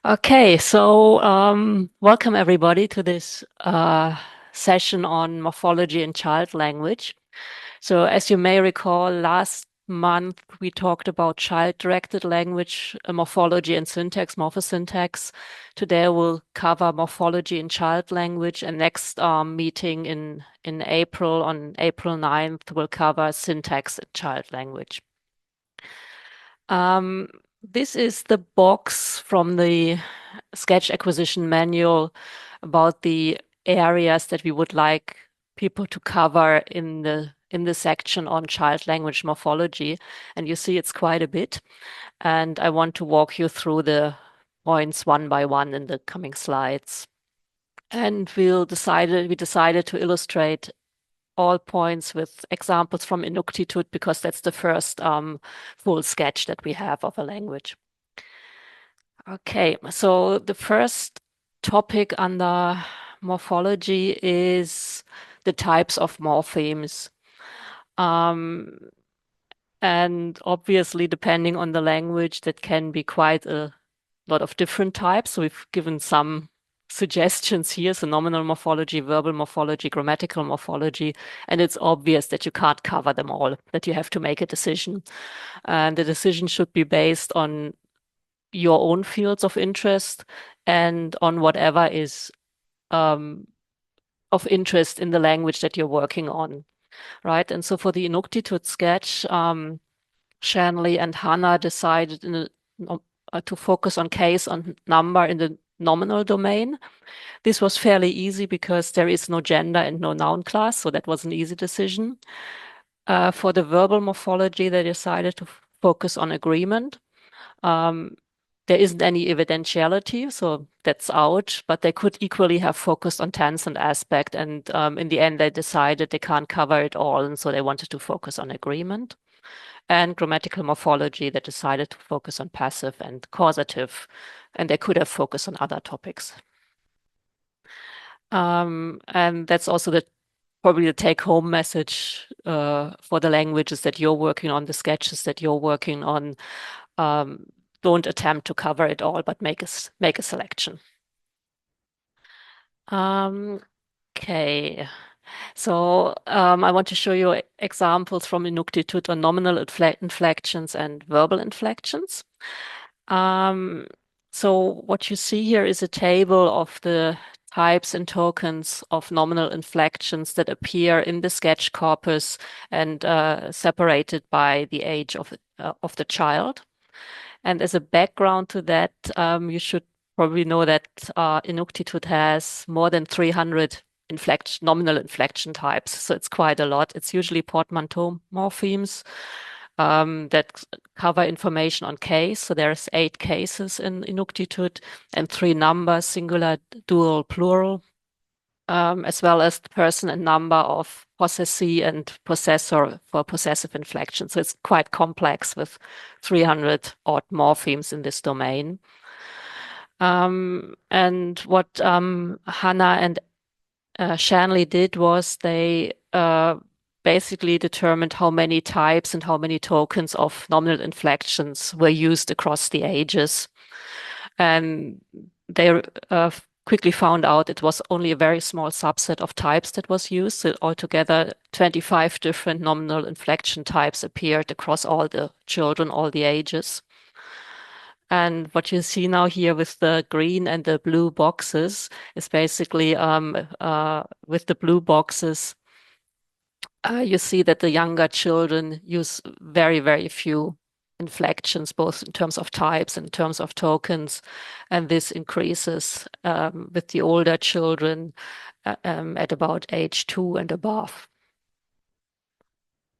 Okay, so welcome everybody to this session on morphology and child language. So, as you may recall, last month we talked about child-directed language, morphology and syntax, morphosyntax. Today we'll cover morphology in child language, and next meeting in April, on April 9th, we'll cover syntax in child language. Um, this is the box from the sketch acquisition manual about the areas that we would like people to cover in the section on child language morphology. And you see it's quite a bit. And I want to walk you through the points one by one in the coming slides. And we decided to illustrate all points with examples from Inuktitut because that's the first full sketch that we have of a language. Okay, so the first topic under morphology is the types of morphemes. Um, and obviously, depending on the language, that can be quite a lot of different types. So we've given some suggestions here, so nominal morphology, verbal morphology, grammatical morphology, and it's obvious that you can't cover them all, that you have to make a decision. And the decision should be based on your own fields of interest and on whatever is um, of interest in the language that you're working on, right? And so for the Inuktitut sketch, Shanley and Hannah decided to focus on case and number in the nominal domain. This was fairly easy because there is no gender and no noun class, so that was an easy decision. For the verbal morphology, they decided to focus on agreement. Um, there isn't any evidentiality, so that's out, but they could equally have focused on tense and aspect. And in the end, they decided they can't cover it all. And so they wanted to focus on agreement. And grammatical morphology, they decided to focus on passive and causative. And they could have focused on other topics. And that's also probably the take-home message for the languages that you're working on, the sketches that you're working on. Um, don't attempt to cover it all, but make a selection. Um, okay, so I want to show you examples from Inuktitut on nominal inflections and verbal inflections. Um, so what you see here is a table of the types and tokens of nominal inflections that appear in the sketch corpus and separated by the age of the child. And as a background to that, you should probably know that Inuktitut has more than 300 nominal inflection types. So it's quite a lot. It's usually portmanteau morphemes that cover information on case. So there's 8 cases in Inuktitut and 3 numbers, singular, dual, plural, as well as the person and number of possessee and possessor for possessive inflection. So it's quite complex with 300 odd morphemes in this domain. And what Hannah and Shanley did was they basically determined how many types and how many tokens of nominal inflections were used across the ages. And they quickly found out it was only a very small subset of types that was used. So altogether, 25 different nominal inflection types appeared across all the children, all the ages. And what you see now here with the green and the blue boxes is basically with the blue boxes, you see that the younger children use very, very few inflections, both in terms of types and in terms of tokens. And this increases with the older children at about age 2 and above.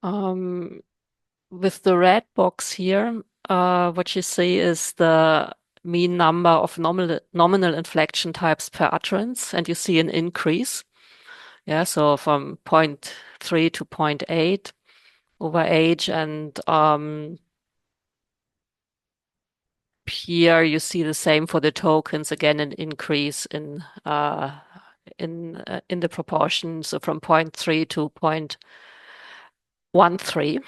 With the red box here, what you see is the mean number of nominal inflection types per utterance, and you see an increase. Yeah, so from 0.3 to 0.8 over age, and here you see the same for the tokens, again, an increase in the proportion, so from 0.3 to 0.13.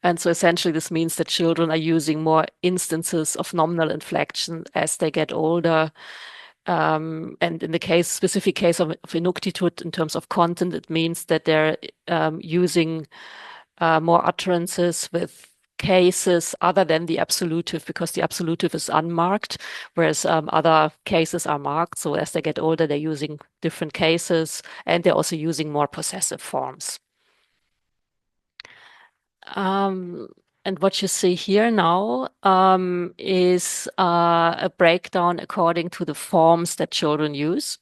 And so essentially this means that children are using more instances of nominal inflection as they get older. And in the specific case of inuktitut, in terms of content, it means that they're using more utterances with cases other than the absolutive, because the absolutive is unmarked, whereas other cases are marked. So as they get older, they're using different cases, and they're also using more possessive forms. Um, and what you see here now is a breakdown according to the forms that children use.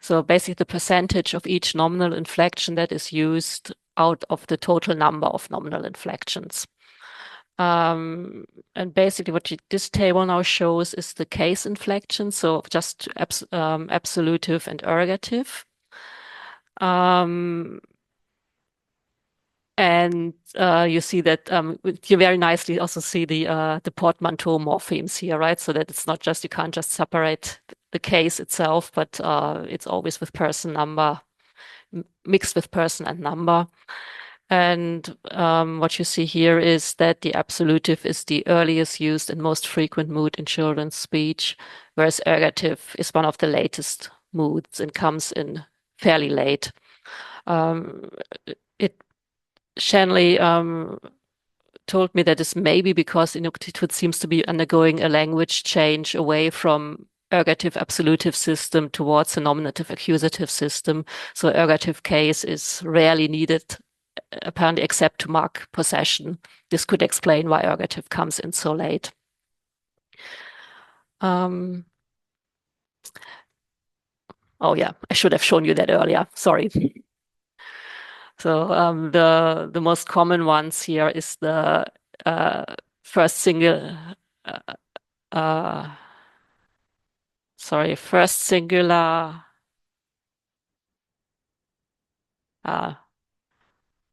So basically the percentage of each nominal inflection that is used out of the total number of nominal inflections. And basically what this table now shows is the case inflection, so just absolutive and ergative. Um, and you see that you very nicely also see the portmanteau morphemes here, right? So that it's not just, you can't just separate the case itself, but it's always with person number, mixed with person and number. And what you see here is that the absolutive is the earliest used and most frequent mood in children's speech, whereas ergative is one of the latest moods and comes in fairly late. Um, it Shanley told me that it's maybe because Inuktitut seems to be undergoing a language change away from ergative absolutive system towards a nominative accusative system. So ergative case is rarely needed, apparently, except to mark possession. This could explain why ergative comes in so late. Um, oh yeah, I should have shown you that earlier. Sorry. So the most common ones here is the uh, first single. Uh, uh, first singular. Uh,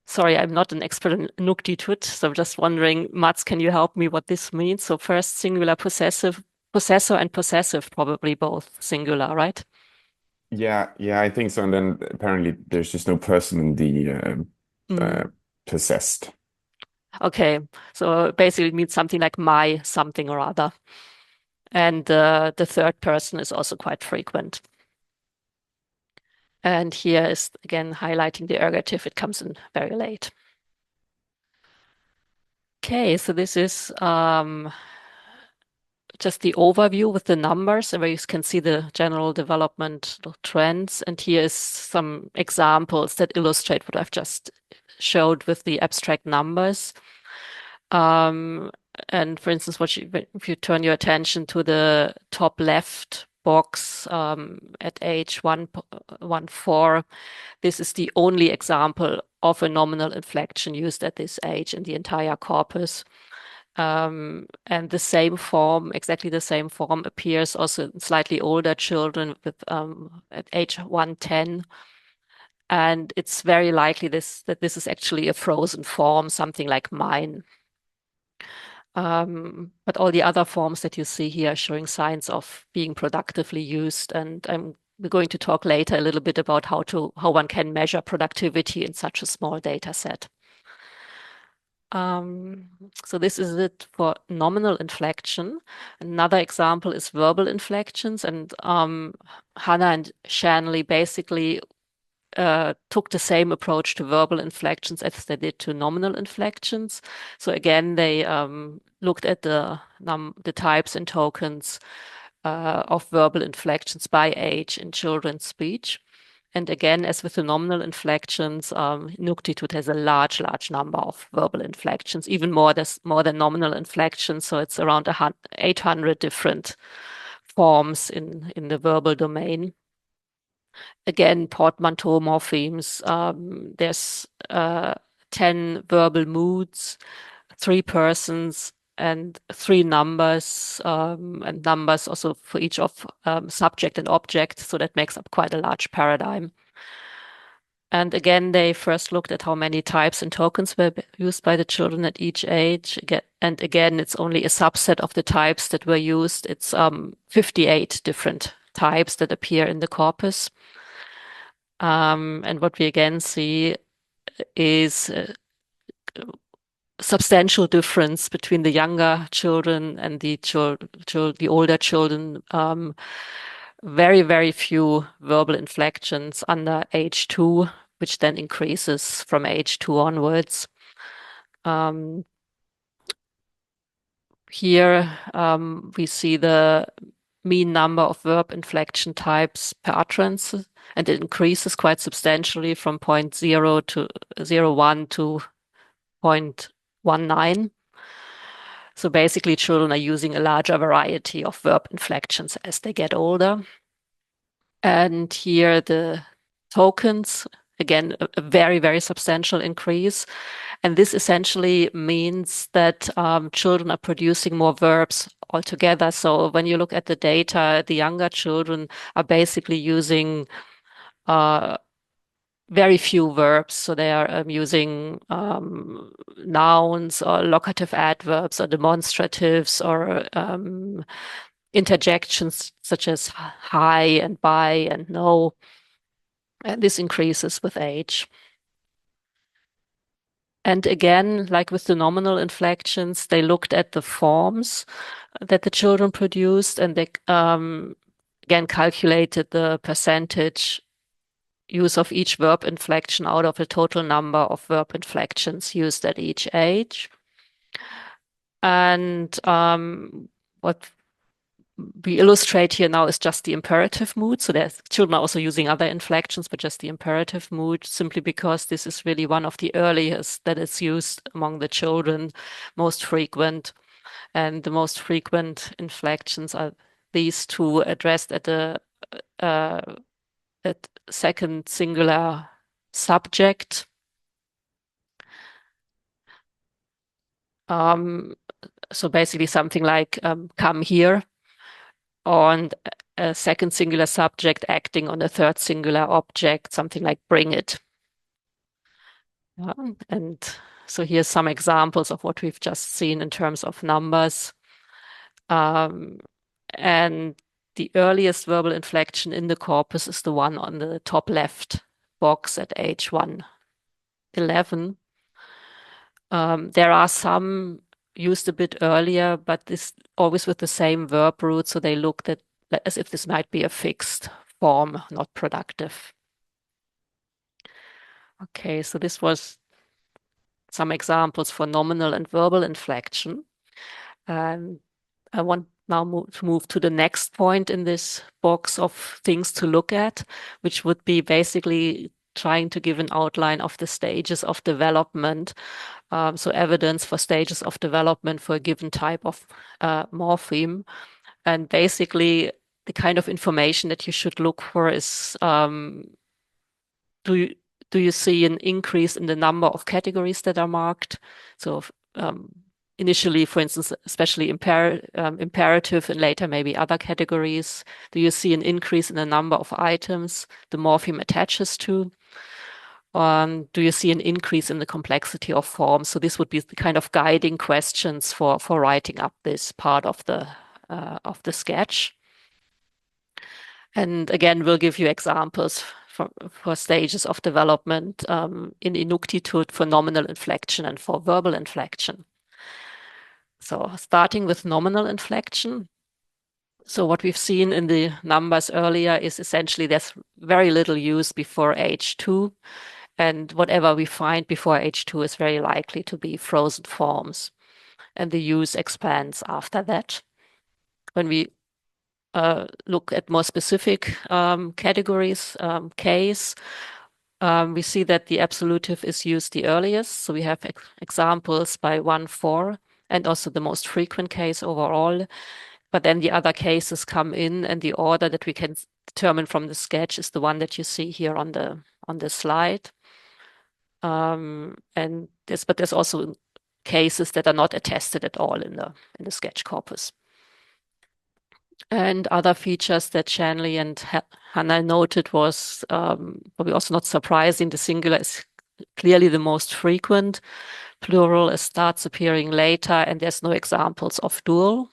sorry, I'm not an expert in Inuktitut, so I'm just wondering, Mats, can you help me what this means? So first singular possessive, possessor and possessive, probably both singular, right? Yeah, I think so. And then apparently there's just no person in the Mm. possessed. Okay, so basically it means something like my something or other. And the third person is also quite frequent. And here is again highlighting the ergative. It comes in very late. Okay, so this is just the overview with the numbers, and where you can see the general developmental trends. And here is some examples that illustrate what I've just showed with the abstract numbers. Um, and for instance, if you turn your attention to the top left box at age 114, this is the only example of a nominal inflection used at this age in the entire corpus. And the same form, exactly the same form, appears also in slightly older children with at age 110. And it's very likely that this is actually a frozen form, something like mine. But all the other forms that you see here are showing signs of being productively used. And we're going to talk later a little bit about how one can measure productivity in such a small data set. Um, so this is it for nominal inflection. Another example is verbal inflections, and Hannah and Shanley basically took the same approach to verbal inflections as they did to nominal inflections. So again, they looked at the types and tokens of verbal inflections by age in children's speech. And again, as with the nominal inflections, Inuktitut has a large number of verbal inflections, even more than nominal inflections. So it's around 800 different forms in the verbal domain. Again, portmanteau morphemes. There's 10 verbal moods, three persons, and three numbers, and numbers also for each of subject and object. So that makes up quite a large paradigm. And again, they first looked at how many types and tokens were used by the children at each age. And again, it's only a subset of the types that were used. It's 58 different types that appear in the corpus. And what we again see is substantial difference between the younger children and the older children. Very, very few verbal inflections under age 2, which then increases from age 2 onwards. Um, Here we see the mean number of verb inflection types per utterance, and it increases quite substantially from zero point 0 to 0.1 to 0.19. So basically, children are using a larger variety of verb inflections as they get older. And here the tokens, again, a very, very substantial increase. And this essentially means that children are producing more verbs altogether. So when you look at the data, the younger children are basically using uh, very few verbs. So they are using nouns or locative adverbs or demonstratives or interjections such as hi and bye and no. And this increases with age. And again, like with the nominal inflections, they looked at the forms that the children produced and they again calculated the percentage use of each verb inflection out of the total number of verb inflections used at each age. And what we illustrate here now is just the imperative mood. So there's children are also using other inflections, but just the imperative mood, simply because this is really one of the earliest that is used among the children, most frequent. And the most frequent inflections are these two addressed at the uh, at second singular subject. Um, so basically something like come here, and a second singular subject acting on a third singular object, something like bring it. Yeah. And so here's some examples of what we've just seen in terms of numbers. Um, and the earliest verbal inflection in the corpus is the one on the top left box at age 111. There are some used a bit earlier, but this always with the same verb root, so they looked at as if this might be a fixed form, not productive. Okay, so this was some examples for nominal and verbal inflection. And I want now to move to the next point in this box of things to look at, which would be basically trying to give an outline of the stages of development. So evidence for stages of development for a given type of morpheme. And basically, the kind of information that you should look for is do you do you see an increase in the number of categories that are marked? So initially, for instance, especially imperative and later maybe other categories. Do you see an increase in the number of items the morpheme attaches to? Do you see an increase in the complexity of forms? So this would be the kind of guiding questions for writing up this part of the sketch. And again, we'll give you examples for stages of development in inuktitut for nominal inflection and for verbal inflection. So starting with nominal inflection. So what we've seen in the numbers earlier is essentially there's very little use before age 2. And whatever we find before age 2 is very likely to be frozen forms. And the use expands after that. When we look at more specific categories, case, we see that the absolutive is used the earliest. So we have examples by 1, 4, and also the most frequent case overall. But then the other cases come in, and the order that we can determine from the sketch is the one that you see here on the slide. But there's also cases that are not attested at all in the sketch corpus. And other features that Shanley and Hannah noted was probably also not surprising. The singular is clearly the most frequent. Plural starts appearing later, and there's no examples of dual.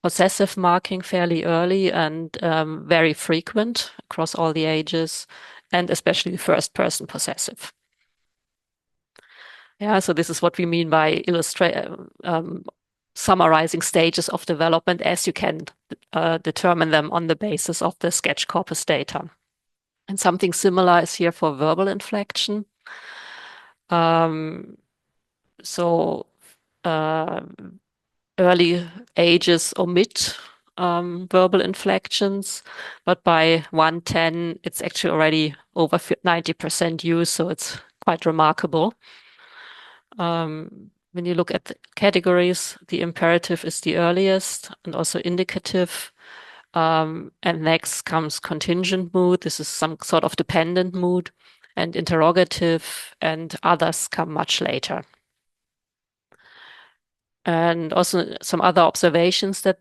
Possessive marking fairly early and very frequent across all the ages, and especially first person possessive. Yeah, so this is what we mean by summarizing stages of development as you can determine them on the basis of the sketch corpus data. And something similar is here for verbal inflection. Um, so uh, early ages omit verbal inflections, but by 110, it's actually already over 90% use, so it's quite remarkable. When you look at the categories, the imperative is the earliest and also indicative. And next comes contingent mood. This is some sort of dependent mood, and interrogative, and others come much later. And also some other observations that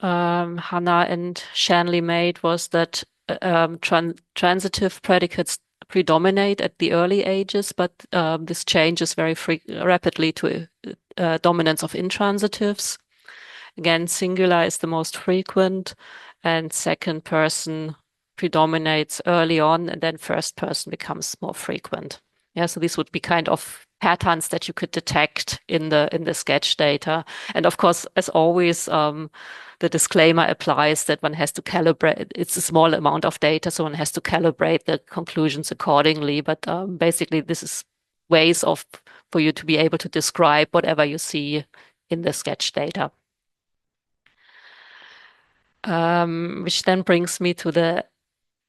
Hannah and Shanley made was that transitive predicates predominate at the early ages, but this changes very rapidly to dominance of intransitives. Again, singular is the most frequent, and second person predominates early on, and then first person becomes more frequent. Yeah, so these would be kind of patterns that you could detect in the sketch data. And of course, as always, the disclaimer applies that one has to calibrate. It's a small amount of data, so one has to calibrate the conclusions accordingly. But basically, this is ways of for you to be able to describe whatever you see in the sketch data. Which then brings me to the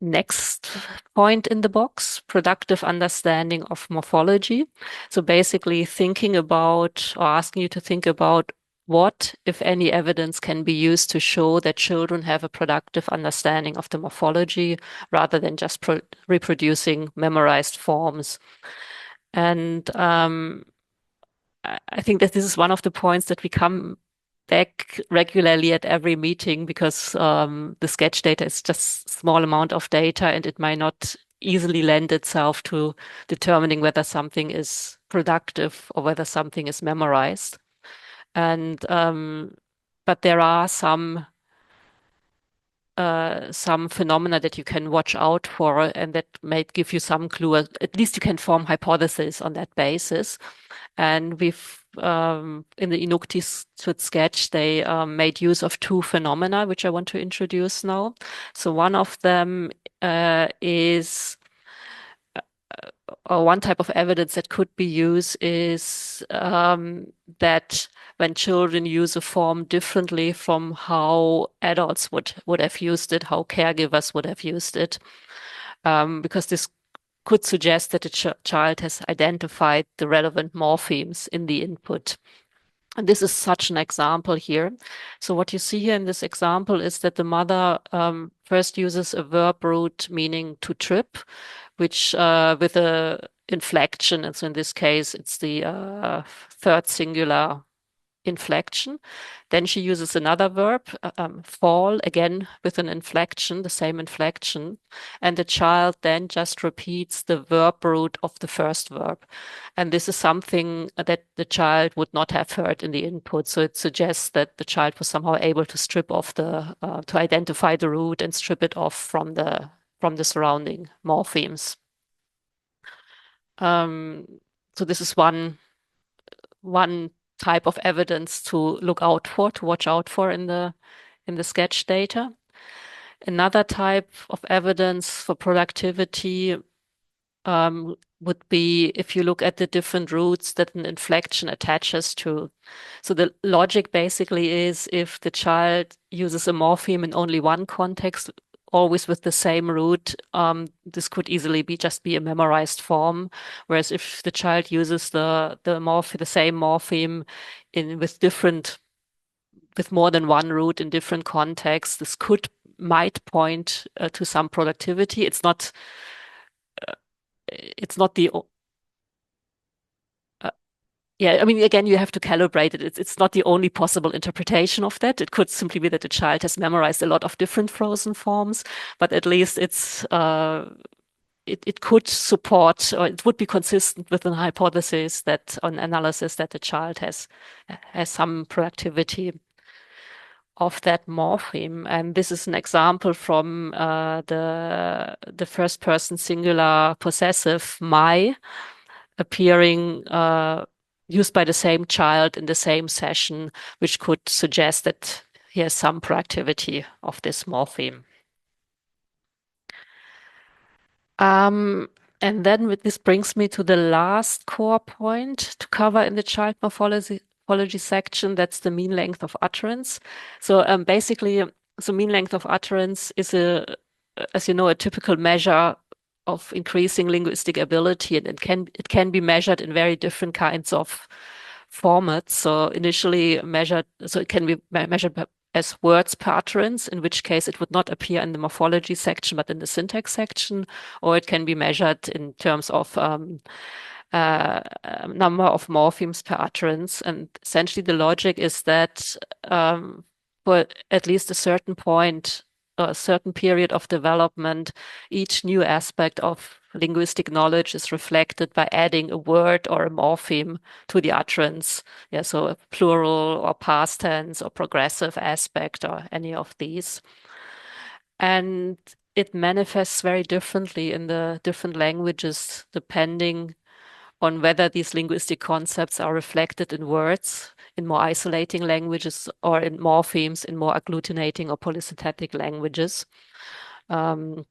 next point in the box, productive understanding of morphology. So basically thinking about or asking you to think about what, if any, evidence can be used to show that children have a productive understanding of the morphology rather than just reproducing memorized forms. And I think that this is one of the points that we come back regularly at every meeting because the sketch data is just small amount of data and it might not easily lend itself to determining whether something is productive or whether something is memorized. And but there are some phenomena that you can watch out for and that might give you some clue. At least you can form hypotheses on that basis. And we've in the Inuktitut sketch, they made use of two phenomena, which I want to introduce now. So one of them is or one type of evidence that could be used is that when children use a form differently from how adults would have used it, how caregivers would have used it, because this could suggest that the child has identified the relevant morphemes in the input. And this is such an example here. So what you see here in this example is that the mother first uses a verb root meaning to trip, which with a inflection. And so in this case, it's the third singular inflection. Then she uses another verb, fall, again with an inflection, the same inflection. And the child then just repeats the verb root of the first verb. And this is something that the child would not have heard in the input. So it suggests that the child was somehow able to strip off to identify the root and strip it off from the surrounding morphemes. So this is one type of evidence to look out for, to watch out for in the sketch data. Another type of evidence for productivity would be if you look at the different roots that an inflection attaches to. So the logic basically is if the child uses a morpheme in only one context, always with the same root, this could easily just be a memorized form. Whereas if the child uses the same morpheme with more than one root in different contexts, this might point to some productivity. It's not the yeah, I mean, again, you have to calibrate it. It's not the only possible interpretation of that. It could simply be that the child has memorized a lot of different frozen forms, but at least it could support or it would be consistent with an hypothesis that an analysis that the child has some productivity of that morpheme. And this is an example from the first person singular possessive my. appearing used by the same child in the same session, which could suggest that he has some proactivity of this morpheme. Um, and then this brings me to the last core point to cover in the child morphology section. That's the mean length of utterance. So basically, the mean length of utterance is as you know, a typical measure of increasing linguistic ability, and it can be measured in very different kinds of formats. So initially measured, so it can be measured as words per utterance, in which case it would not appear in the morphology section, but in the syntax section, or it can be measured in terms of number of morphemes per utterance. And essentially, the logic is that for at least a certain point, a certain period of development, each new aspect of linguistic knowledge is reflected by adding a word or a morpheme to the utterance. Yeah, so a plural or past tense or progressive aspect or any of these. And it manifests very differently in the different languages, depending on whether these linguistic concepts are reflected in words in more isolating languages or in morphemes in more agglutinating or polysynthetic languages. Um,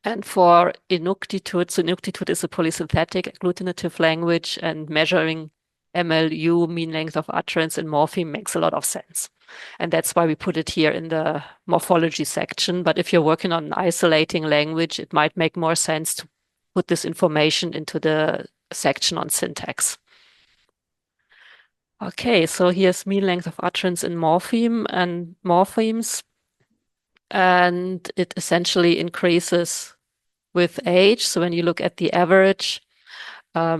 and for Inuktitut, so Inuktitut is a polysynthetic agglutinative language, and measuring MLU, mean length of utterance, in morpheme makes a lot of sense. And that's why we put it here in the morphology section. But if you're working on an isolating language, it might make more sense to put this information into the section on syntax. Okay, so here's mean length of utterance in morpheme and morphemes, and it essentially increases with age. So when you look at the average,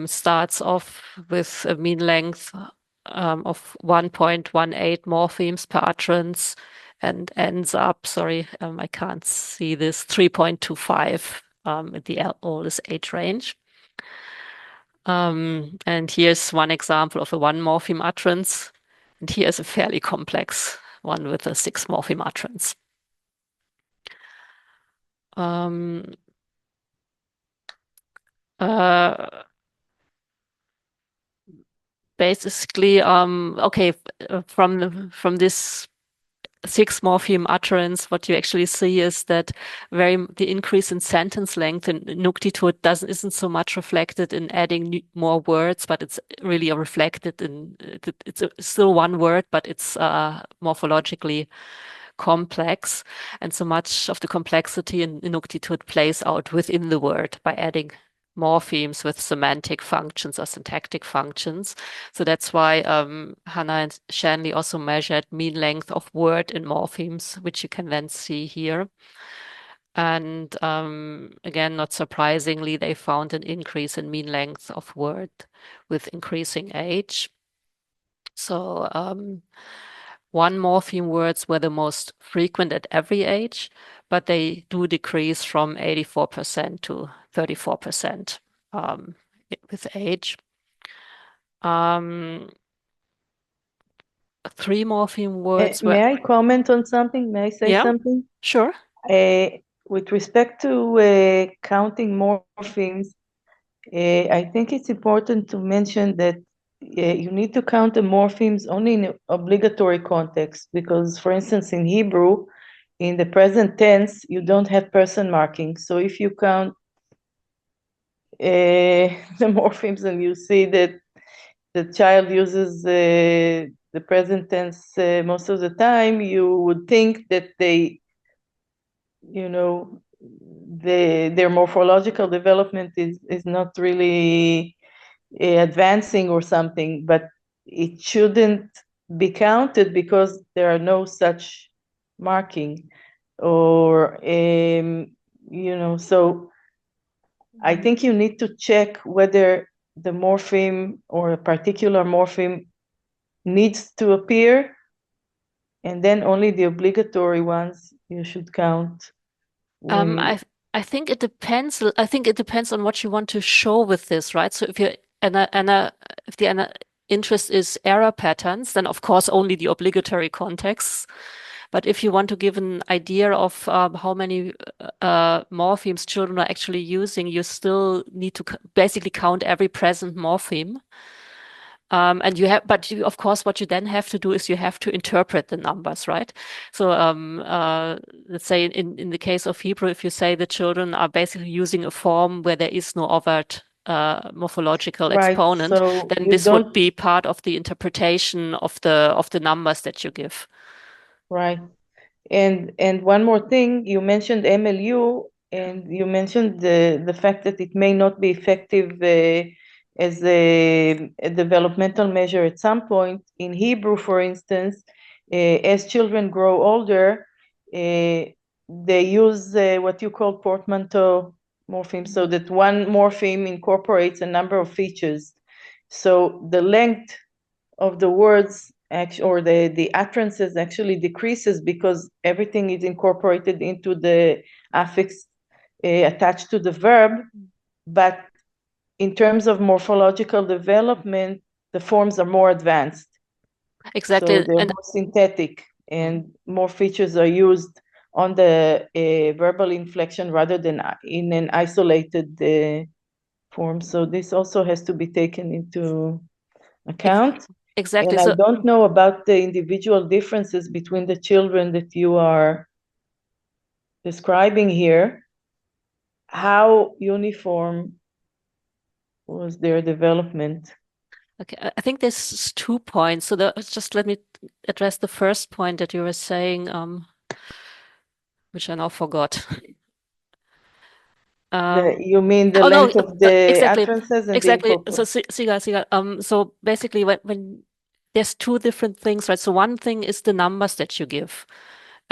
starts off with a mean length of 1.18 morphemes per utterance and ends up, sorry, I can't see this, 3.25 at the oldest age range. And here's one example of a one morpheme utterance. And here's a fairly complex one with a six morpheme utterance. Um, uh, Basically, okay, from this six morpheme utterance, what you actually see is that the increase in sentence length in Inuktitut isn't so much reflected in adding more words, but it's really reflected in it's still one word, but it's morphologically complex, and so much of the complexity in Inuktitut plays out within the word by adding morphemes with semantic functions or syntactic functions. So that's why Hannah and Shanley also measured mean length of word in morphemes, which you can then see here. And again, not surprisingly, they found an increase in mean length of word with increasing age. So one morpheme words were the most frequent at every age, but they do decrease from 84% to 34% with age. Um, three morpheme words were, May I comment on something? May I say yeah, something? sure. With respect to counting morphemes, I think it's important to mention that you need to count the morphemes only in obligatory context, because, for instance, in Hebrew, in the present tense, you don't have person marking. So if you count the morphemes and you see that the child uses the present tense most of the time, you would think that their morphological development is not really advancing or something, but it shouldn't be counted because there are no such marking, or so I think you need to check whether the morpheme or a particular morpheme needs to appear, and then only the obligatory ones you should count Um, when. I I think it depends. I think it depends on what you want to show with this, right? So if you're if the interest is error patterns, then of course only the obligatory contexts. But if you want to give an idea of how many morphemes children are actually using, you still need to basically count every present morpheme. And of course, what you then have to do is you have to interpret the numbers, right? So, let's say in the case of Hebrew, if you say the children are basically using a form where there is no overt morphological Right. exponent, So then you this would don't, be part of the interpretation of the numbers that you give. right. And one more thing, you mentioned MLU, and you mentioned the fact that it may not be effective as a developmental measure at some point. In Hebrew, for instance, as children grow older, they use what you call portmanteau morpheme, so that one morpheme incorporates a number of features. So the length of the words or the utterances actually decreases because everything is incorporated into the affix attached to the verb. But in terms of morphological development, the forms are more advanced. So Exactly. they're And more synthetic and more features are used on the verbal inflection rather than in an isolated form. So this also has to be taken into ex account. exactly. And I So don't know about the individual differences between the children that you are describing here. How uniform was their development? okay, I think there's 2 points. So just let me address the first point that you were saying, which I now forgot. You mean the Oh no, length of the exactly, utterances and the exactly. So incorporation? Siga. So basically, when there's two different things, right? So one thing is the numbers that you give.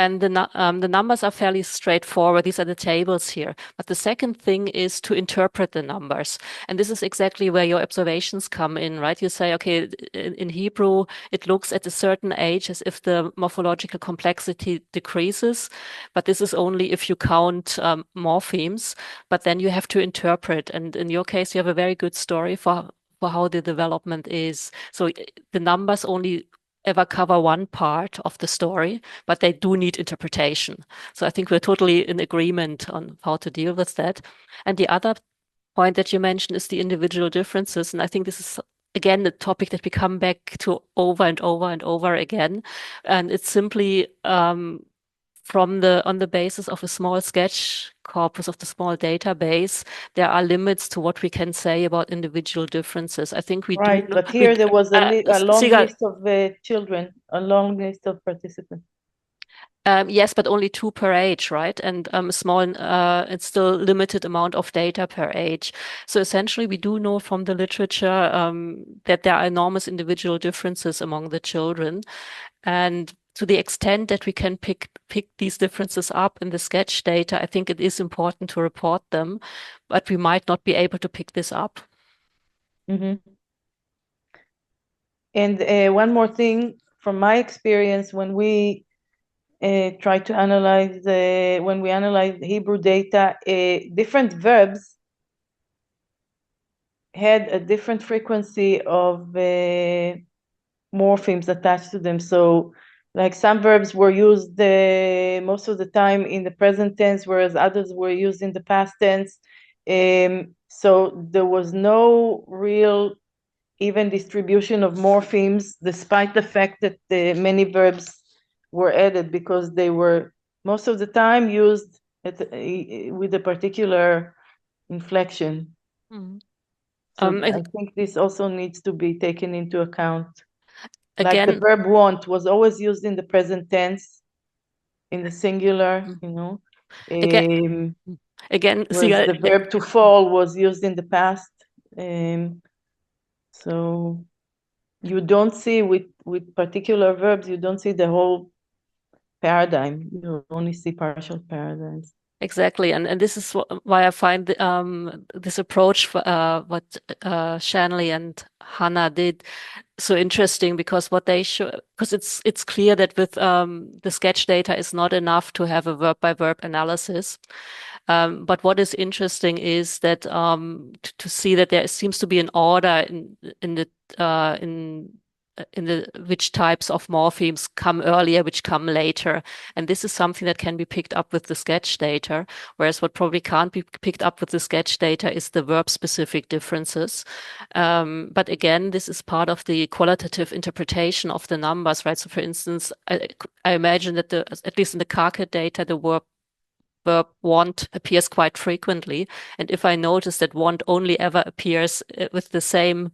And the numbers are fairly straightforward. These are the tables here. But the second thing is to interpret the numbers. And this is exactly where your observations come in, right? You say, okay, in Hebrew, it looks at a certain age as if the morphological complexity decreases. But this is only if you count morphemes. But then you have to interpret. And in your case, you have a very good story for how the development is. So the numbers only ever cover one part of the story, but they do need interpretation. So I think we're totally in agreement on how to deal with that. And the other point that you mentioned is the individual differences. And I think this is again the topic that we come back to over and over and over again. And it's simply from the on the basis of a small sketch corpus of the small database, there are limits to what we can say about individual differences. I think we do Right, but here there was a long Sigal, list of children, a long list of participants. yes, but only two per age, right? And it's still limited amount of data per age. So essentially, we do know from the literature that there are enormous individual differences among the children. And to the extent that we can pick these differences up in the sketch data, I think it is important to report them, but we might not be able to pick this up. Mm-hmm. And one more thing from my experience, when we try to analyze when we analyze Hebrew data, different verbs had a different frequency of morphemes attached to them. So like some verbs were used most of the time in the present tense, whereas others were used in the past tense. So there was no real even distribution of morphemes, despite the fact that many verbs were added, because they were most of the time used with a particular inflection. Mhm. So And I think this also needs to be taken into account. Like the again, verb want was always used in the present tense, in the singular, mm, again, again, whereas Siga, the verb to fall was used in the past. Um, so you don't see with particular verbs, you don't see the whole paradigm. You only see partial paradigms. exactly, and this is why I find this approach for what Shanley and Hannah did so interesting, because what they show, because it's clear that with the sketch data is not enough to have a verb by verb analysis. But what is interesting is that to see that there seems to be an order in which types of morphemes come earlier, which come later. And this is something that can be picked up with the sketch data, whereas what probably can't be picked up with the sketch data is the verb-specific differences. But again, this is part of the qualitative interpretation of the numbers, right? So for instance, I imagine that at least in the Kake data, the verb want appears quite frequently. And if I notice that want only ever appears with the same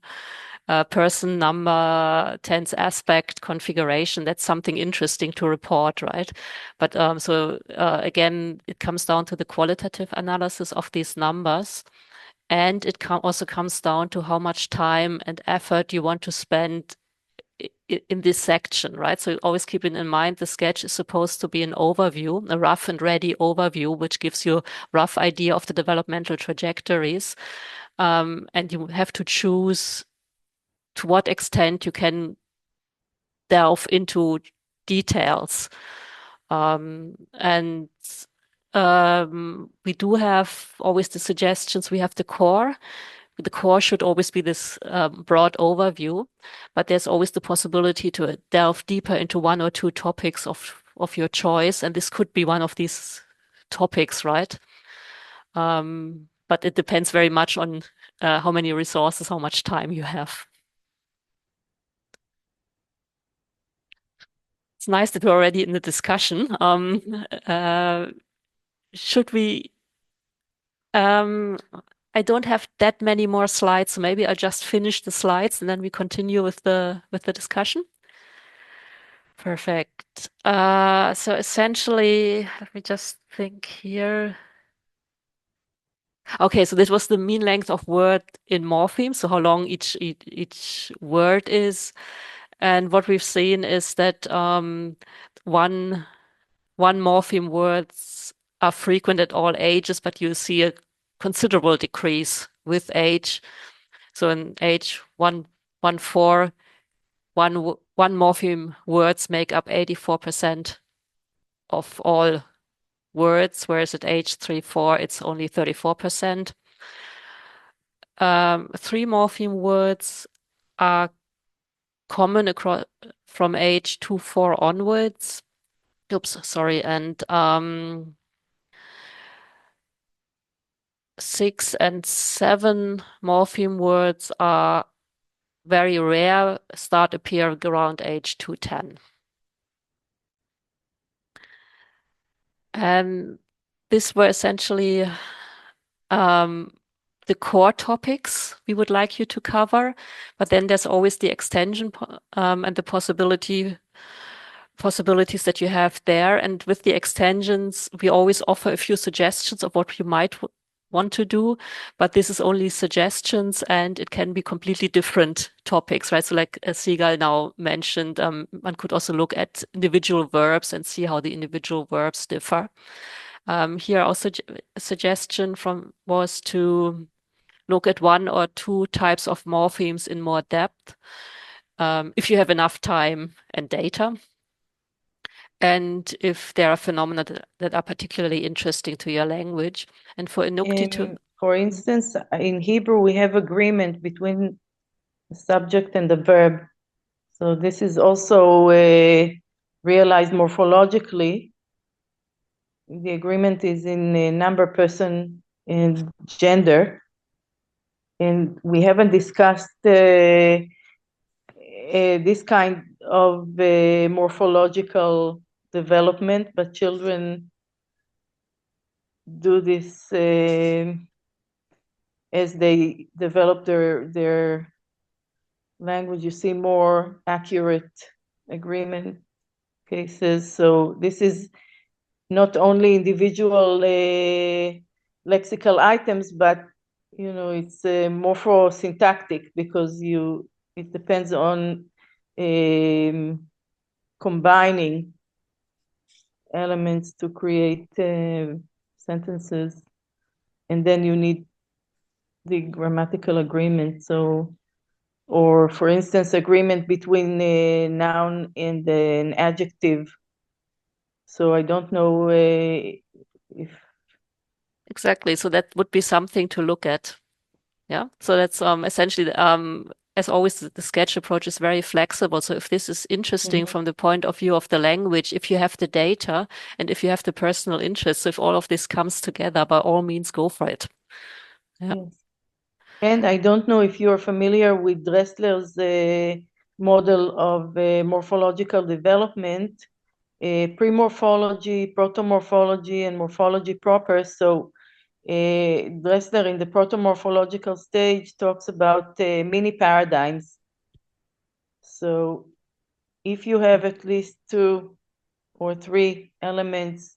person, number, tense, aspect, configuration, that's something interesting to report, right? But again, it comes down to the qualitative analysis of these numbers. And it also comes down to how much time and effort you want to spend in this section, right? So always keeping in mind the sketch is supposed to be an overview, a rough and ready overview, which gives you a rough idea of the developmental trajectories. And you have to choose to what extent you can delve into details. And we do have always the suggestions. We have the core. The core should always be this broad overview, but there's always the possibility to delve deeper into one or two topics of your choice, and this could be one of these topics, right? But it depends very much on how many resources, how much time you have. It's nice that we're already in the discussion. Should we? I don't have that many more slides, so maybe I'll just finish the slides and then we continue with the discussion. Perfect. So essentially, let me just think here. Okay, so this was the mean length of word in morphemes, so how long each word is. And what we've seen is that one morpheme words are frequent at all ages, but you see a considerable decrease with age. So in age 1, 1, 4, one morpheme words make up 84% of all words, whereas at age 3, 4, it's only 34%. Three morpheme words are common across from age 2, 4 onwards. Oops, sorry, and 6 and 7 morpheme words are very rare, start appearing around age 210. And these were essentially the core topics we would like you to cover, but then there's always the extension and the possibilities that you have there. And with the extensions, we always offer a few suggestions of what you might want to do, but this is only suggestions and it can be completely different topics, right? So like Sigal now mentioned, one could also look at individual verbs and see how the individual verbs differ. Here also a suggestion was to look at one or two types of morphemes in more depth, if you have enough time and data. And if there are phenomena that are particularly interesting to your language. And for Inuktitut, for instance, in Hebrew, we have agreement between the subject and the verb. So this is also realized morphologically. The agreement is in number, person, and gender. And we haven't discussed this kind of morphological development, but children do this as they develop their language. You see more accurate agreement cases. So this is not only individual lexical items, but it's morphosyntactic because it depends on combining elements to create sentences, and then you need the grammatical agreement. So, or for instance, agreement between a noun and an adjective. So I don't know if exactly. So that would be something to look at. Yeah. So that's essentially as always, the sketch approach is very flexible. So if this is interesting from the point of view of the language, if you have the data and if you have the personal interest, so if all of this comes together, by all means, go for it. Yeah. Yes. And I don't know if you're familiar with Dressler's model of morphological development, pre-morphology, proto-morphology, and morphology proper. So Dressler in the proto-morphological stage talks about mini paradigms. So if you have at least 2 or 3 elements,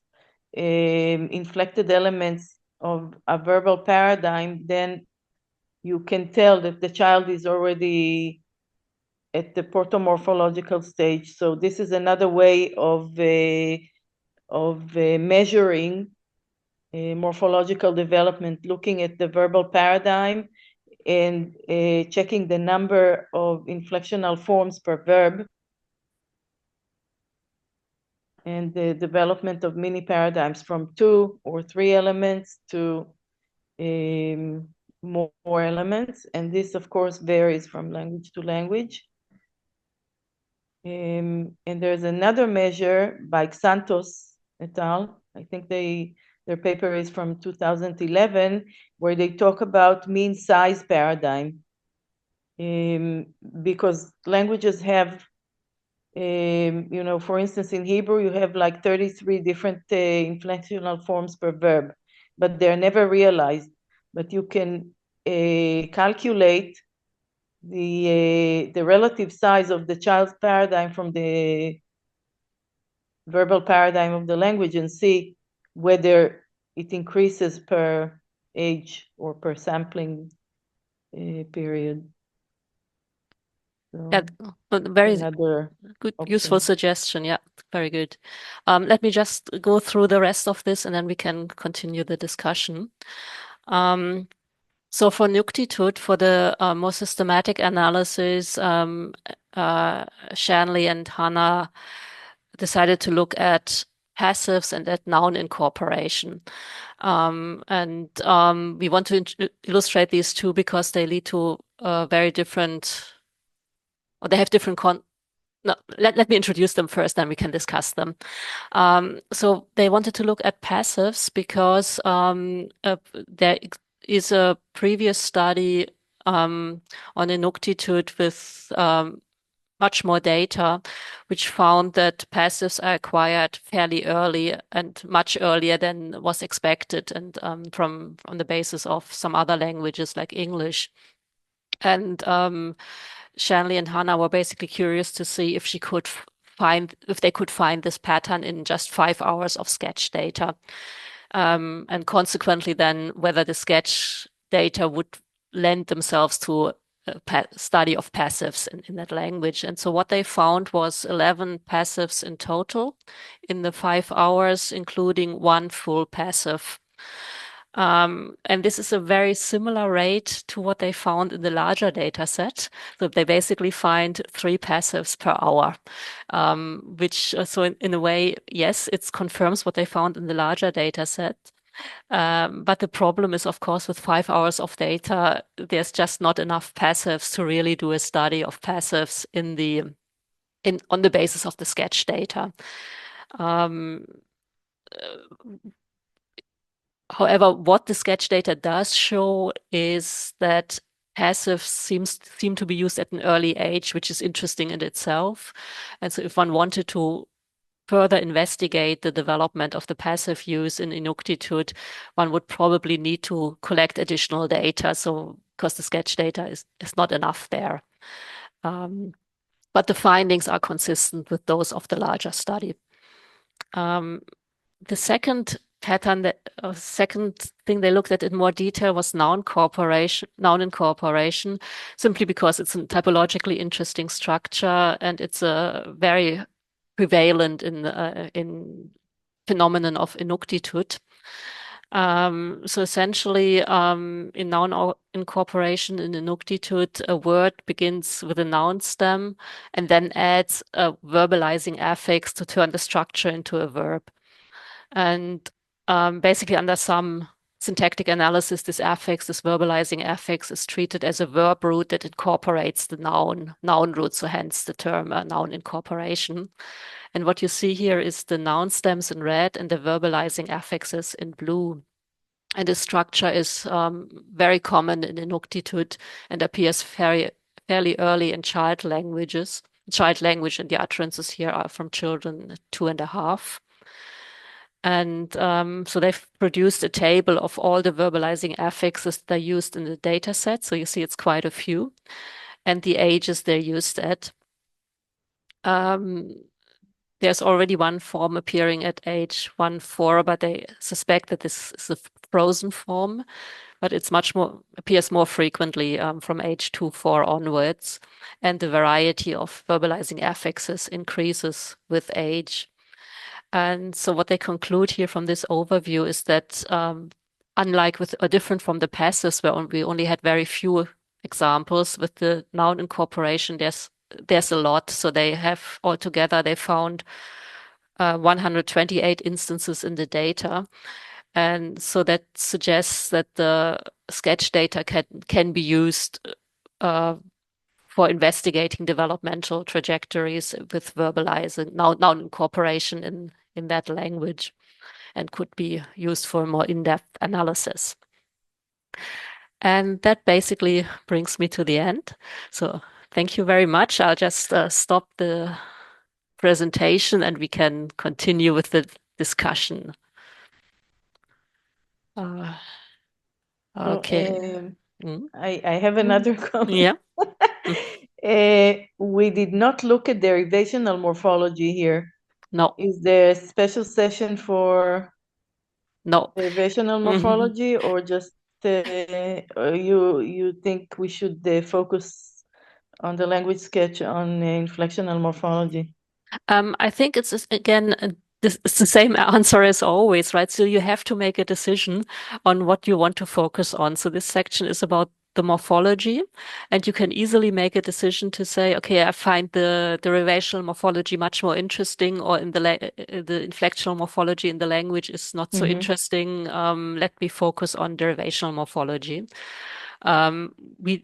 inflected elements of a verbal paradigm, then you can tell that the child is already at the proto-morphological stage. So this is another way of measuring morphological development, looking at the verbal paradigm and checking the number of inflectional forms per verb and the development of mini paradigms from 2 or 3 elements to more elements. And this, of course, varies from language to language. And there's another measure by Santos et al. I think their paper is from 2011, where they talk about mean size paradigm. Because languages have, for instance, in Hebrew, you have like 33 different inflectional forms per verb, but they're never realized. But you can calculate the relative size of the child's paradigm from the verbal paradigm of the language and see whether it increases per age or per sampling period. So Yeah, very another good, option. useful suggestion. Yeah, very good. Let me just go through the rest of this and then we can continue the discussion. So for Nuctitude, for the more systematic analysis, Shanley and Hannah decided to look at passives and at noun incorporation. We want to illustrate these two because they lead to very different, or they have different no, let me introduce them first, then we can discuss them. So they wanted to look at passives because there is a previous study on Inuktitut with much more data, which found that passives are acquired fairly early and much earlier than was expected, and from the basis of some other languages like English. And Shanley and Hannah were basically curious to see if they could find this pattern in just 5 hours of sketch data. And consequently then whether the sketch data would lend themselves to a study of passives in that language. And so what they found was 11 passives in total in the 5 hours, including one full passive. And this is a very similar rate to what they found in the larger data set. So they basically find 3 passives per hour, which so in a way, yes, it confirms what they found in the larger data set. But the problem is, of course, with 5 hours of data, there's just not enough passives to really do a study of passives on the basis of the sketch data. However, what the sketch data does show is that passives seem to be used at an early age, which is interesting in itself. And so if one wanted to further investigate the development of the passive use in Inuktitut, one would probably need to collect additional data. So because the sketch data is not enough there. But the findings are consistent with those of the larger study. The second second thing they looked at in more detail was noun incorporation, simply because it's a typologically interesting structure and it's a very prevalent in phenomenon of Inuktitut. So essentially, in noun incorporation in Inuktitut, a word begins with a noun stem and then adds a verbalizing affix to turn the structure into a verb. And basically, under some syntactic analysis, this affix, this verbalizing affix, is treated as a verb root that incorporates the noun root, so hence the term noun incorporation. And what you see here is the noun stems in red and the verbalizing affixes in blue. And this structure is very common in Inuktitut and appears fairly early in child languages. Child language, and the utterances here are from children 2.5. And so they've produced a table of all the verbalizing affixes that are used in the data set. So you see it's quite a few, and the ages they're used at. There's already one form appearing at age 1-4, but they suspect that this is a frozen form, but it's appears more frequently from age 2-4 onwards. And the variety of verbalizing affixes increases with age. And so what they conclude here from this overview is that unlike with or different from the passives where we only had very few examples, with the noun incorporation, there's a lot. So they have altogether they found 128 instances in the data. And so that suggests that the sketch data can be used for investigating developmental trajectories with verbalizing noun incorporation in that language, and could be used for more in-depth analysis. And that basically brings me to the end. So thank you very much. I'll just stop the presentation and we can continue with the discussion. So, Okay. I have another comment. Yeah. We did not look at derivational morphology here. No. Is there a special session for No. derivational morphology, or just you think we should focus on the language sketch on inflectional morphology? I think it's again it's the same answer as always, right? So you have to make a decision on what you want to focus on. So this section is about the morphology, and you can easily make a decision to say, okay, I find the derivational morphology much more interesting, or in the inflectional morphology in the language is not so interesting. Let me focus on derivational morphology. We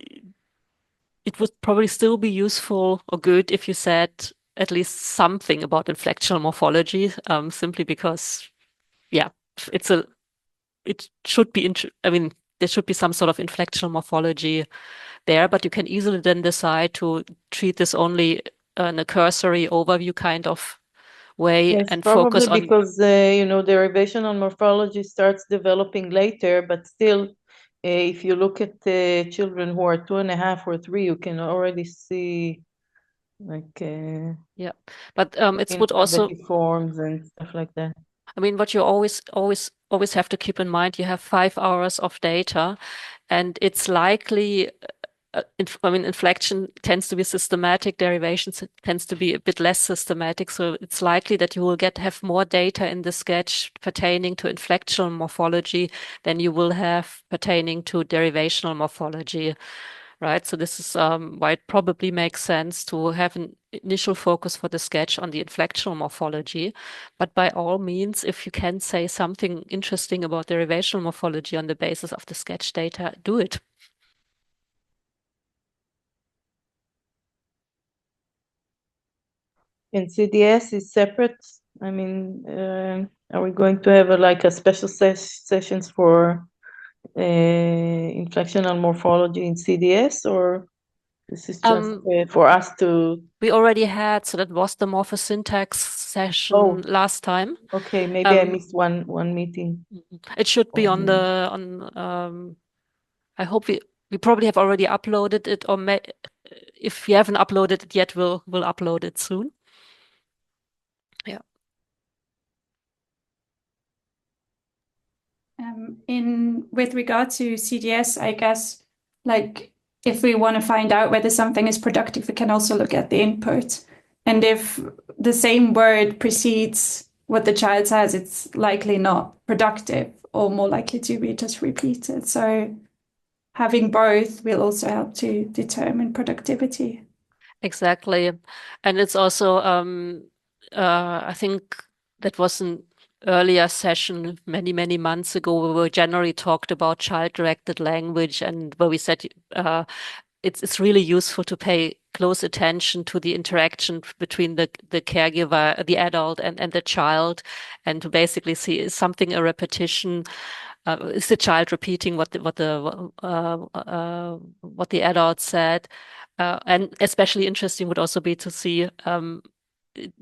It would probably still be useful or good if you said at least something about inflectional morphology, simply because, yeah, it should be, I mean, there should be some sort of inflectional morphology there, but you can easily then decide to treat this only in a cursory overview kind of way Yes, and focus probably on, because derivational morphology starts developing later, but still, if you look at children who are 2.5 or 3, you can already see like yeah, but it would also, innovative forms and stuff like that. I mean, what you always have to keep in mind, you have 5 hours of data, and it's likely, I mean, inflection tends to be systematic, derivations tends to be a bit less systematic. So it's likely that you will have more data in the sketch pertaining to inflectional morphology than you will have pertaining to derivational morphology. Right. So this is why it probably makes sense to have an initial focus for the sketch on the inflectional morphology. But by all means, if you can say something interesting about derivational morphology on the basis of the sketch data, do it. And CDS is separate. I mean, are we going to have like a special sessions for inflectional morphology in CDS, or this is just for us to? We already had, so that was the morphosyntax session Oh, last time. okay, maybe I missed one meeting. It should be on I hope we probably have already uploaded it, or if we haven't uploaded it yet, we'll upload it soon. Yeah. With regard to CDS, I guess, like if we want to find out whether something is productive, we can also look at the input. And if the same word precedes what the child says, it's likely not productive, or more likely to be just repeated. So having both will also help to determine productivity. Exactly. And it's also, I think that was earlier session many months ago, where we generally talked about child-directed language, and where we said it's really useful to pay close attention to the interaction between the caregiver, the adult, and the child, and to basically see, is something a repetition? Is the child repeating what the adult said? And especially interesting would also be to see,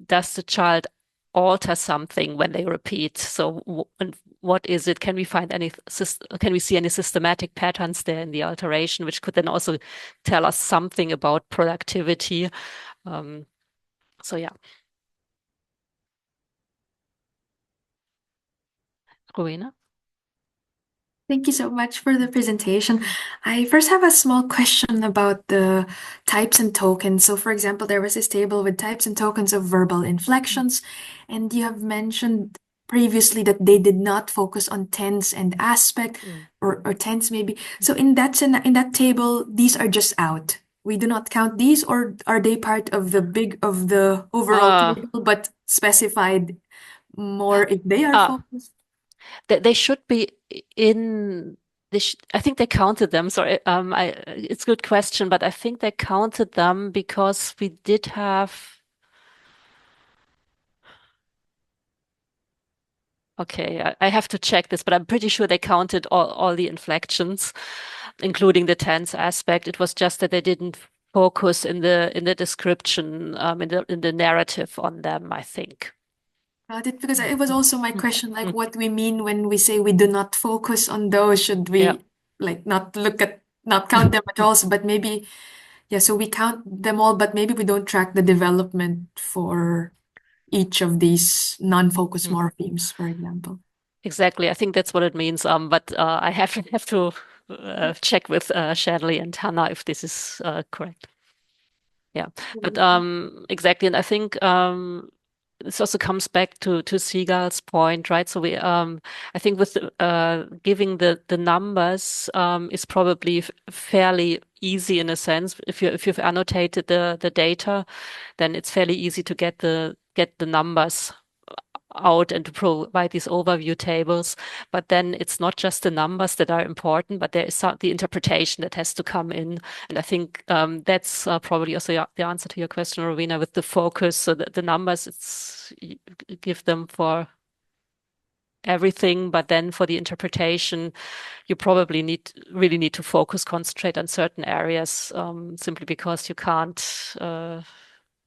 does the child alter something when they repeat? So, and what is it? Can we find can we see any systematic patterns there in the alteration, which could then also tell us something about productivity? So yeah. Rowena? Thank you so much for the presentation. I first have a small question about the types and tokens. So, for example, there was this table with types and tokens of verbal inflections, and you have mentioned previously that they did not focus on tense and aspect, or tense maybe. So, in that table, these are just out. We do not count these, or are they part of the overall table, but specified more if they are focused? They should be in. I think they counted them. Sorry, it's a good question, but I think they counted them because we did have. Okay, I have to check this, but I'm pretty sure they counted all the inflections, including the tense aspect. It was just that they didn't focus in the description, in the narrative on them, I think. Got it, because it was also my question, like what we mean when we say we do not focus on those. Should we like not count them at all? But maybe, yeah, so we count them all, but maybe we don't track the development for each of these non-focus morphemes, for example. Exactly. I think that's what it means. But I have to check with Shadley and Hannah if this is correct. Yeah, but exactly, and I think this also comes back to Seagal's point, right? So I think with giving the numbers is probably fairly easy in a sense. If you've annotated the data, then it's fairly easy to get the numbers out and to provide these overview tables. But then it's not just the numbers that are important, but there is the interpretation that has to come in. And I think that's probably also the answer to your question, Rowena, with the focus. So the numbers, you give them for everything, but then for the interpretation, you probably really need to concentrate on certain areas, simply because you can't.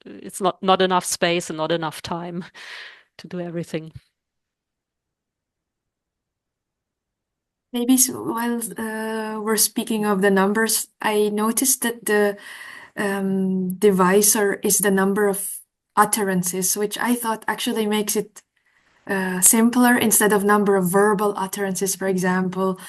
It's not enough space and not enough time to do everything. Maybe while we're speaking of the numbers, I noticed that the divisor is the number of utterances, which I thought actually makes it simpler instead of number of verbal utterances, for example.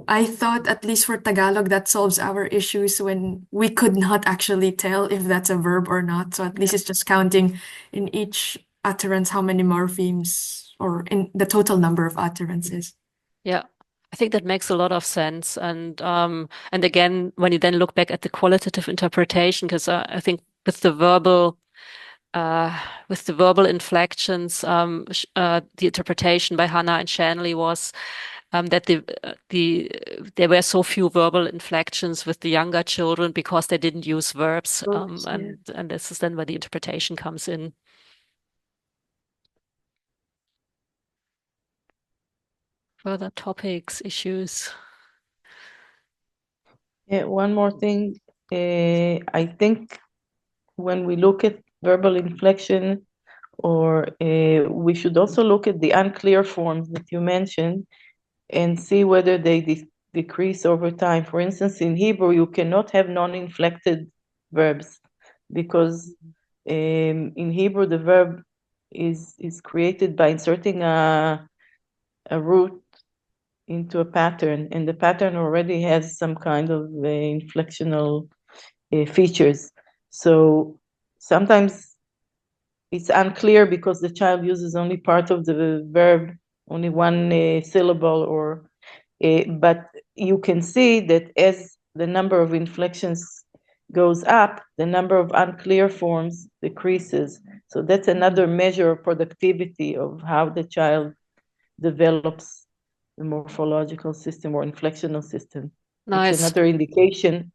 I thought, at least for Tagalog, that solves our issues when we could not actually tell if that's a verb or not. So at least it's just counting in each utterance how many morphemes, or in the total number of utterances. Yeah, I think that makes a lot of sense. And again, when you then look back at the qualitative interpretation, because I think with the verbal inflections, the interpretation by Hannah and Shanley was that there were so few verbal inflections with the younger children because they didn't use verbs, and this is then where the interpretation comes in. Further topics, issues. Yeah, one more thing. I think when we look at verbal inflection, or we should also look at the unclear forms that you mentioned and see whether they decrease over time. For instance, in Hebrew, you cannot have non-inflected verbs because in Hebrew, the verb is created by inserting a root into a pattern, and the pattern already has some kind of inflectional features. So sometimes it's unclear because the child uses only part of the verb, only one syllable, but you can see that as the number of inflections goes up, the number of unclear forms decreases. So that's another measure of productivity of how the child develops the morphological system or inflectional system. Nice. It's another indication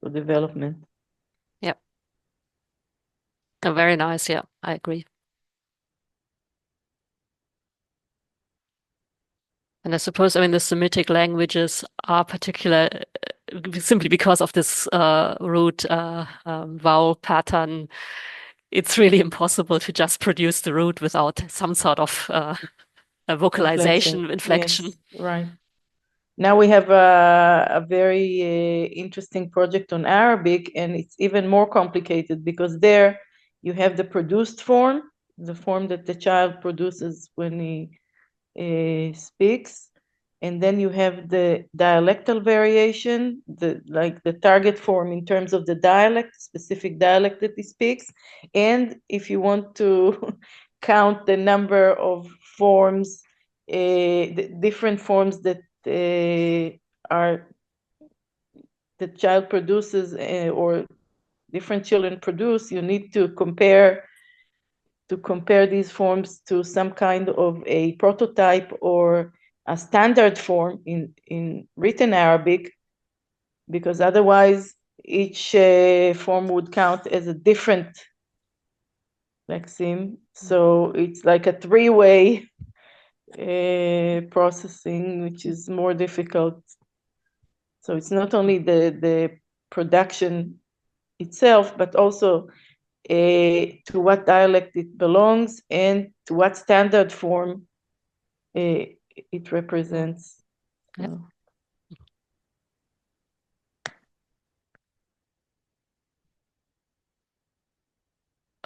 for development. Yep. Very nice. Yeah, I agree. And I suppose, I mean, the Semitic languages are particular simply because of this root vowel pattern. It's really impossible to just produce the root without some sort of a vocalization, inflection. Yes, right. Now we have a very interesting project on Arabic, and it's even more complicated because there you have the produced form, the form that the child produces when he speaks, and then you have the dialectal variation, like the target form in terms of the dialect, specific dialect that he speaks, and if you want to count the number of forms, the different forms that are the child produces or different children produce, you need to compare these forms to some kind of a prototype or a standard form in written Arabic, because otherwise each form would count as a different lexeme. So it's like a three-way processing, which is more difficult. So it's not only the production itself, but also to what dialect it belongs and to what standard form it represents. Yep. So.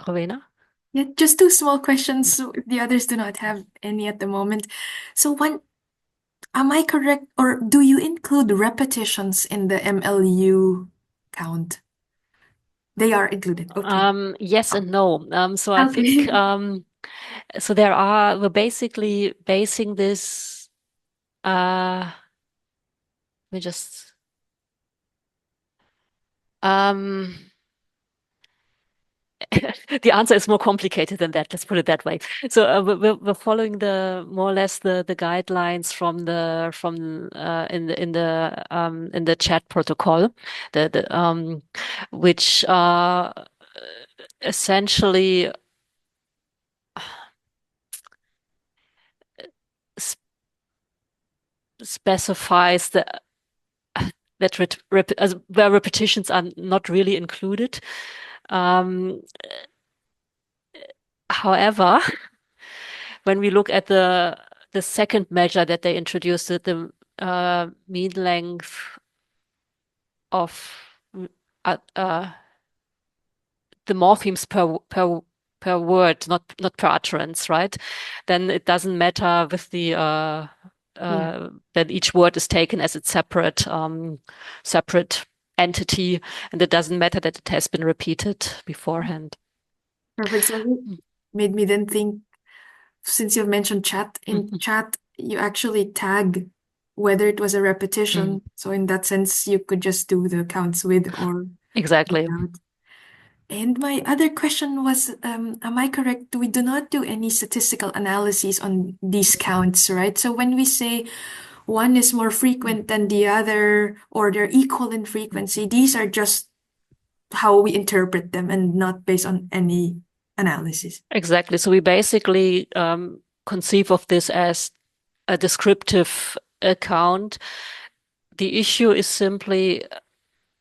Rowena? Yeah, just two small questions. So the others do not have any at the moment. So one, am I correct, or do you include repetitions in the MLU count? They are included. Okay. Yes and no. So I think so we're basically basing this we just the answer is more complicated than that. Let's put it that way. So we're following the more or less the guidelines from in the chat protocol, the which essentially s- specifies that where repetitions are not really included. Um, However, when we look at the second measure that they introduced, the mean length of uh, uh, the morphemes per word, not per utterance, right? Then it doesn't matter with the that each word is taken as its separate entity, and it doesn't matter that it has been repeated beforehand. Perfect. So it made me then think, since you've mentioned chat, in chat, you actually tag whether it was a repetition. So in that sense, you could just do the counts with or Exactly. without. And my other question was, am I correct? We do not do any statistical analyses on these counts, right? So when we say one is more frequent than the other, or they're equal in frequency, these are just how we interpret them and not based on any analysis. Exactly. So we basically conceive of this as a descriptive account. The issue is simply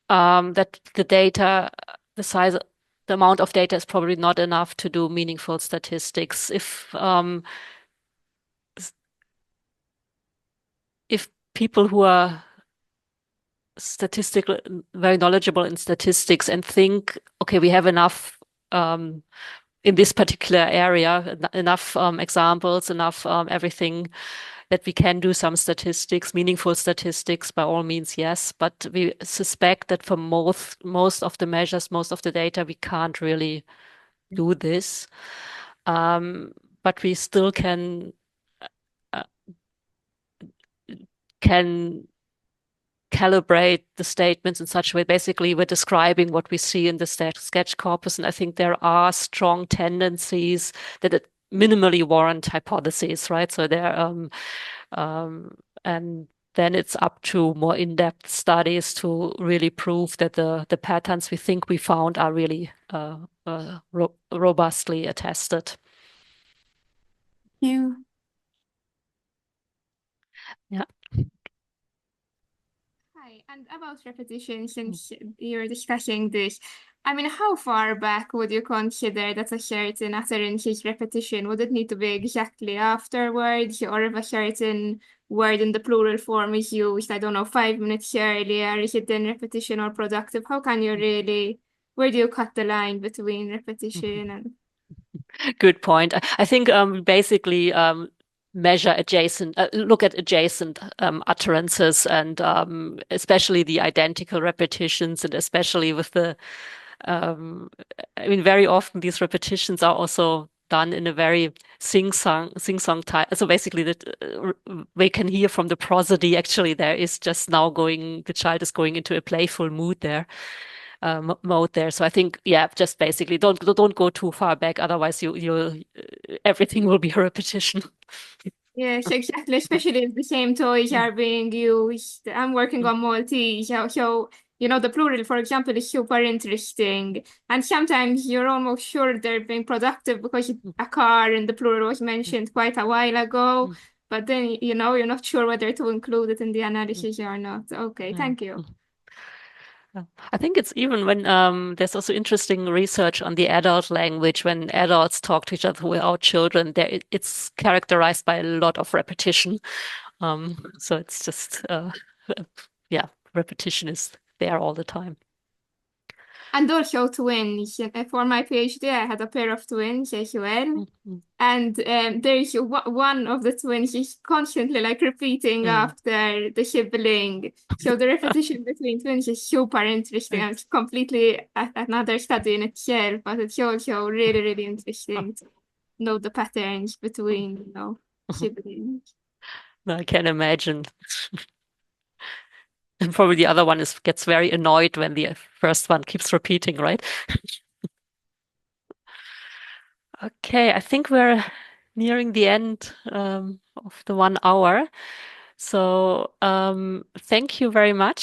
that the amount of data is probably not enough to do meaningful statistics. If people who are statistical, very knowledgeable in statistics and think, okay, we have enough in this particular area, enough examples, enough everything that we can do some statistics, meaningful statistics, by all means, yes. But we suspect that for most of the measures, most of the data, we can't really do this. But we still can calibrate the statements in such a way. Basically, we're describing what we see in the sketch corpus, and I think there are strong tendencies that it minimally warrant hypotheses, right? So there, and then it's up to more in-depth studies to really prove that the patterns we think we found are really robustly attested. You. Yeah. Hi, and about repetition, since you're discussing this, I mean, how far back would you consider that a certain utterance is repetition? Would it need to be exactly afterwards, or if a certain word in the plural form is used, I don't know, 5 minutes earlier, is it then repetition or productive? How can you really, where do you cut the line between repetition and... Good point. I think basically measure look at adjacent utterances, and especially the identical repetitions, and especially with the, I mean, very often these repetitions are also done in a very sing-song type. So basically, that we can hear from the prosody. Actually, there is just now the child is going into a playful mood there. Mode there. So I think, yeah, just basically don't go too far back. Otherwise, you'll everything will be a repetition. Yes, exactly. Especially if the same toys are being used. I'm working on Maltese, so the plural, for example, is super interesting. And sometimes you're almost sure they're being productive because a car in the plural was mentioned quite a while ago. But then, you're not sure whether to include it in the analysis or not. Okay, thank you. I think it's even when there's also interesting research on the adult language. When adults talk to each other without children, it's characterized by a lot of repetition. So it's just yeah, repetition is there all the time. And also twins. For my PhD, I had a pair of twins as well. And there's one of the twins is constantly like repeating after the sibling. So the repetition between twins is super interesting. It's completely another study in itself, but it's also really, really interesting to know the patterns between, siblings. I can imagine. And probably the other one gets very annoyed when the first one keeps repeating, right? Okay, I think we're nearing the end of the 1 hour. So thank you very much.